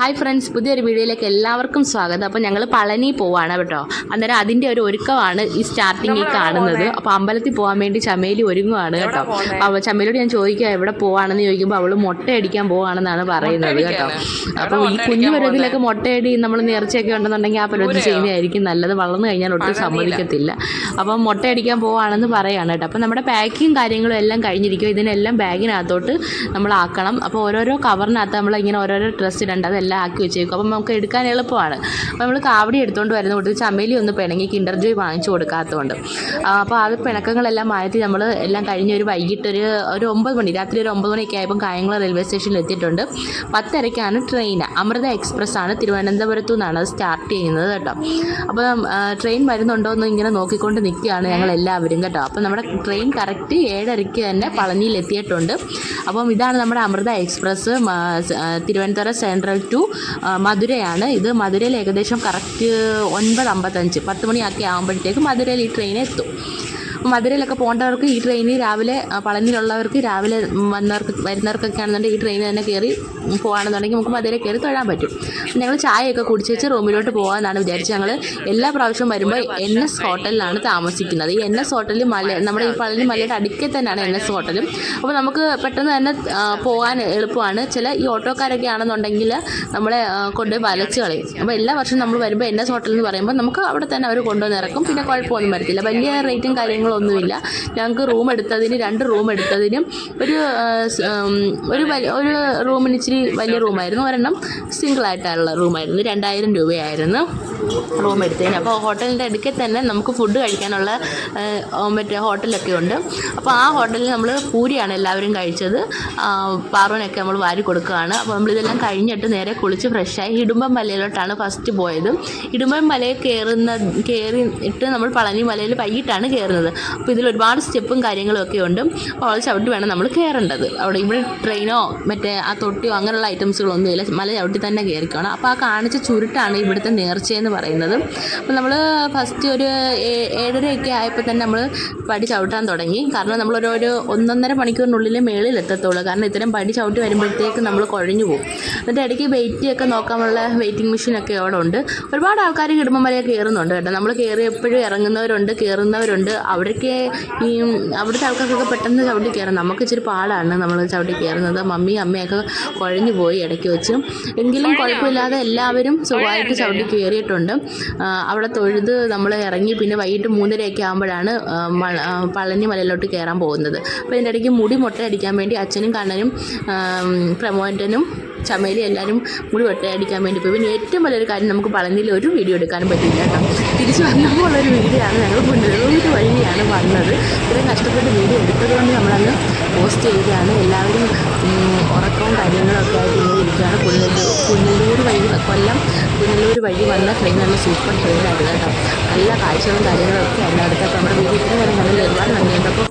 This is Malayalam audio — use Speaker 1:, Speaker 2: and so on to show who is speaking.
Speaker 1: ഹായ് ഫ്രണ്ട്സ്, പുതിയൊരു വീഡിയോയിലേക്ക് എല്ലാവർക്കും സ്വാഗതം. അപ്പോൾ ഞങ്ങൾ പളനി പോവാണ് കേട്ടോ. അന്നേരം അതിൻ്റെ ഒരു ഒരുക്കമാണ് ഈ സ്റ്റാർട്ടിങ്ങിൽ കാണുന്നത്. അപ്പോൾ അമ്പലത്തിൽ പോകാൻ വേണ്ടി ചമേലി ഒരുങ്ങുവാണ് കേട്ടോ. അപ്പോൾ ചമേലിയോട് ഞാൻ ചോദിക്കുക എവിടെ പോവാണെന്ന് ചോദിക്കുമ്പോൾ അവൾ മുട്ടയടിക്കാൻ പോവാണെന്നാണ് പറയുന്നത് കേട്ടോ. അപ്പോൾ ഈ കുഞ്ഞു പരുവത്തിലൊക്കെ മുട്ടയടി നമ്മൾ നേർച്ചയൊക്കെ ഉണ്ടെന്നുണ്ടെങ്കിൽ ആ പരുവത്തിൽ ചെയ്യുന്നതായിരിക്കും നല്ലത്. വളർന്നു കഴിഞ്ഞാൽ ഒട്ടും സമ്മതിക്കത്തില്ല. അപ്പം മുട്ടയടിക്കാൻ പോവാണെന്ന് പറയുകയാണ് കേട്ടോ. അപ്പോൾ നമ്മുടെ പാക്കിങ് കാര്യങ്ങളും എല്ലാം കഴിഞ്ഞിരിക്കും. ഇതിനെല്ലാം ബാഗിനകത്തോട്ട് നമ്മൾ ആക്കണം. അപ്പോൾ ഓരോരോ കവറിനകത്ത് നമ്മൾ ഇങ്ങനെ ഓരോരോ ഡ്രസ്സ് ഇടേണ്ട അതെല്ലാം ആക്കി വെച്ചേക്കും. അപ്പം നമുക്ക് എടുക്കാൻ എളുപ്പമാണ്. അപ്പോൾ നമ്മൾ കാവടി എടുത്തുകൊണ്ട് വരുന്ന കൂട്ടത്തിൽ ചമേലി ഒന്ന് പിണങ്ങി കിൻഡർ ജോയ് വാങ്ങിച്ചു കൊടുക്കാത്തതുകൊണ്ട് അപ്പോൾ അത് പിണക്കങ്ങളെല്ലാം മാറ്റി നമ്മൾ എല്ലാം കഴിഞ്ഞ് ഒരു വൈകിട്ട് ഒരു 9 മണി, രാത്രി ഒരു 9 മണിയൊക്കെ ആയപ്പം കായംകുളം റെയിൽവേ സ്റ്റേഷനിൽ എത്തിയിട്ടുണ്ട്. 10:30ക്കാണ് ട്രെയിൻ. അമൃത എക്സ്പ്രസ് ആണ് തിരുവനന്തപുരത്തു നിന്നാണ് അത് സ്റ്റാർട്ട് ചെയ്യുന്നത് കേട്ടോ. അപ്പോൾ ട്രെയിൻ വരുന്നുണ്ടോ എന്ന് ഇങ്ങനെ നോക്കിക്കൊണ്ട് നിൽക്കുകയാണ് ഞങ്ങൾ എല്ലാവരും കേട്ടോ. അപ്പോൾ നമ്മുടെ ട്രെയിൻ കറക്റ്റ് 7:30ക്ക് തന്നെ പളനിയിൽ എത്തിയിട്ടുണ്ട്. അപ്പം ഇതാണ് നമ്മുടെ Amrita express. Thiruvananthapuram central to മധുരയാണ്. ഇത് മധുരയിൽ ഏകദേശം കറക്റ്റ് 9:55 10 മണിയാക്കി ആകുമ്പോഴത്തേക്ക് മധുരയിൽ ഈ ട്രെയിൻ എത്തും. മധുരയിലൊക്കെ പോകേണ്ടവർക്ക് ഈ ട്രെയിനിൽ രാവിലെ, പളനിയിലുള്ളവർക്ക് രാവിലെ വരുന്നവർക്കൊക്കെ ആണെന്നുണ്ടെങ്കിൽ ഈ ട്രെയിൻ തന്നെ കയറി പോകുകയാണെന്നുണ്ടെങ്കിൽ നമുക്ക് മധുര കയറി തൊഴാൻ പറ്റും. ഞങ്ങൾ ചായയൊക്കെ കുടിച്ചേച്ച് റൂമിലോട്ട് പോകാമെന്നാണ് വിചാരിച്ചത്. ഞങ്ങൾ എല്ലാ പ്രാവശ്യവും വരുമ്പോൾ NS ഹോട്ടലിലാണ് താമസിക്കുന്നത്. ഈ NS ഹോട്ടലിൽ നമ്മുടെ ഈ പളനി മലയുടെ അടുക്കൽ തന്നെയാണ് NS ഹോട്ടലും. അപ്പോൾ നമുക്ക് പെട്ടെന്ന് തന്നെ പോകാൻ എളുപ്പമാണ്. ഈ ഓട്ടോക്കാരൊക്കെ ആണെന്നുണ്ടെങ്കിൽ നമ്മളെ കൊണ്ടുപോയി വലച്ച് കളയും. അപ്പോൾ എല്ലാ വർഷവും നമ്മൾ വരുമ്പോൾ NS ഹോട്ടൽ എന്ന് പറയുമ്പോൾ നമുക്ക് അവിടെ തന്നെ അവർ കൊണ്ടുവന്ന് ഇറക്കും. പിന്നെ കുഴപ്പമൊന്നും വരത്തില്ല. വലിയ റേറ്റും കാര്യങ്ങളൊന്നുമില്ല. ഞങ്ങൾക്ക് റൂം എടുത്തതിന് 2 റൂം എടുത്തതിനും ഒരു റൂമിന് ഇച്ചിരി വലിയ റൂമായിരുന്നു. ഒരെണ്ണം സിംഗിളായിട്ടുള്ള റൂമായിരുന്നു. 2000 രൂപയായിരുന്നു റൂം എടുത്തതിന്. അപ്പോൾ ഹോട്ടലിൻ്റെ അടുക്കൽ തന്നെ നമുക്ക് ഫുഡ് കഴിക്കാനുള്ള മറ്റേ ഹോട്ടലൊക്കെ ഉണ്ട്. അപ്പോൾ ആ ഹോട്ടലിൽ നമ്മൾ പൂരിയാണ് എല്ലാവരും കഴിച്ചത്. പാറുവിനൊക്കെ നമ്മൾ വാരി കൊടുക്കുകയാണ്. അപ്പോൾ നമ്മളിതെല്ലാം കഴിഞ്ഞിട്ട് നേരെ കുളിച്ച് ഫ്രഷായി ഇടുമ്പം മലയിലോട്ടാണ് ഫസ്റ്റ് പോയത്. ഇടുമ്പം മലയിൽ കയറിയിട്ട് നമ്മൾ പളനി മലയിൽ വൈകിട്ടാണ് കയറുന്നത്. അപ്പോൾ ഇതിൽ ഒരുപാട് സ്റ്റെപ്പും കാര്യങ്ങളും ഒക്കെ ഉണ്ട്. അപ്പോൾ അവിടെ ചവിട്ടി വേണം നമ്മൾ കയറേണ്ടത്. ഇവിടെ ട്രെയിനോ മറ്റേ ആ തൊട്ടിയോ അങ്ങനെയുള്ള ഐറ്റംസുകളൊന്നും ഇല്ല. മല ചവിട്ടി തന്നെ കയറിക്കണം. അപ്പോൾ ആ കാണിച്ച ചുരുട്ടാണ് ഇവിടുത്തെ നേർച്ചയെന്ന് പറയുന്നത്. അപ്പോൾ നമ്മൾ ഫസ്റ്റ് ഒരു 7:30 ആയപ്പോൾ തന്നെ നമ്മൾ പടി ചവിട്ടാൻ തുടങ്ങി. കാരണം നമ്മളൊരു 1.5 മണിക്കൂറിനുള്ളിൽ മേളിൽ എത്തത്തുള്ളൂ. കാരണം ഇത്തരം പടി ചവിട്ടി വരുമ്പോഴത്തേക്ക് നമ്മൾ കുഴഞ്ഞു പോകും. എന്നിട്ട് ഇടയ്ക്ക് വെയിറ്റൊക്കെ നോക്കാനുള്ള വെയിറ്റിംഗ് മെഷീനൊക്കെ അവിടെ ഉണ്ട്. ഒരുപാട് ആൾക്കാർ ഇടുമ്പമലയെ കയറുന്നുണ്ട് കേട്ടോ. നമ്മൾ കയറിയപ്പോഴും ഇറങ്ങുന്നവരുണ്ട്, കയറുന്നവരുണ്ട്. അവിടേക്ക് അവിടുത്തെ ആൾക്കാർക്കൊക്കെ പെട്ടെന്ന് ചവിട്ടി കയറാം. നമുക്ക് ഇച്ചിരി പാടാണ് നമ്മൾ ചവിട്ടി കയറുന്നത്. അമ്മയൊക്കെ കുഴഞ്ഞു പോയി ഇടയ്ക്ക് വെച്ച്. എങ്കിലും കുഴപ്പമില്ലാതെ എല്ലാവരും സുഖമായിട്ട് ചവിട്ടി കയറിയിട്ടുണ്ട്. അവിടെ തൊഴുത് നമ്മൾ ഇറങ്ങി പിന്നെ വൈകിട്ട് 3:30 ആകുമ്പോഴാണ് പളനി മലയിലോട്ട് കയറാൻ പോകുന്നത്. അപ്പോൾ ഇതിൻ്റെ ഇടയ്ക്ക് മുടി മുട്ടയടിക്കാൻ വേണ്ടി അച്ഛനും കണ്ണനും പ്രമോദനും ചമേലി എല്ലാവരും മുടി വെട്ടയടിക്കാൻ വേണ്ടി പോയി. പിന്നെ ഏറ്റവും വലിയൊരു കാര്യം, നമുക്ക് പളനിയിൽ ഒരു വീഡിയോ എടുക്കാനും പറ്റില്ല കേട്ടോ. തിരിച്ച് വന്നപ്പോൾ ഉള്ളൊരു വീഡിയോ ആണ്. ഞങ്ങൾ പുനലൂർ വഴിയാണ് വന്നത്. ഇത്രയും കഷ്ടപ്പെട്ട് വീഡിയോ എടുത്തതുകൊണ്ട് നമ്മളങ്ങ് പോസ്റ്റ് ചെയ്യുകയാണ്. എല്ലാവരും ഉറക്കവും കാര്യങ്ങളൊക്കെ ആയിട്ട് ഇങ്ങനെ ഇരിക്കുകയാണ്. പുനലൂർ വഴി, കൊല്ലം പുനലൂർ വഴി വന്ന ട്രെയിൻ നല്ല സൂപ്പർ ട്രെയിനായിരുന്നു കേട്ടോ. നല്ല കാഴ്ചകളും കാര്യങ്ങളൊക്കെ ആയിരുന്നു. അടുത്തൊക്കെ നമ്മുടെ വീഡിയോ ഇത്രയും നേരം കണ്ടില്ല. ഒരുപാട് നന്ദിയുണ്ട്. അപ്പോൾ